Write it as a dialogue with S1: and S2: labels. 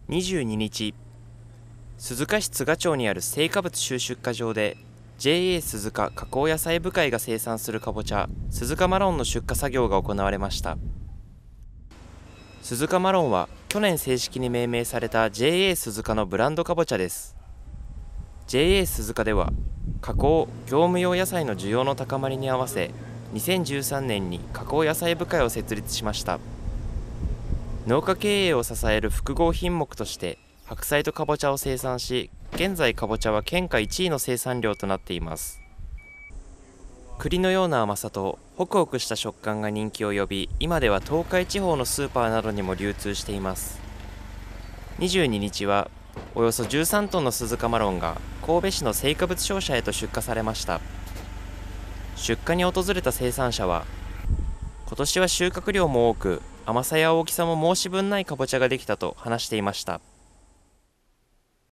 S1: 22日、鈴鹿市津賀町にある青果物収出荷場で JA 鈴鹿加工野菜部会が生産するかぼちゃ鈴鹿マロンの出荷作業が行われました。鈴鹿マロンは去年正式に命名された JA 鈴鹿のブランドかぼちゃです。 JA 鈴鹿では加工・業務用野菜の需要の高まりに合わせ2013年に加工野菜部会を設立しました。農家経営を支える複合品目として白菜とかぼちゃを生産し、現在かぼちゃは県下1位の生産量となっています。栗のような甘さとホクホクした食感が人気を呼び、今では東海地方のスーパーなどにも流通しています。22日はおよそ13トンの鈴鹿マロンが神戸市の青果物商社へと出荷されました。出荷に訪れた生産者は、今年は収穫量も多く甘さや大きさも申し分ないかぼちゃができたと話していました。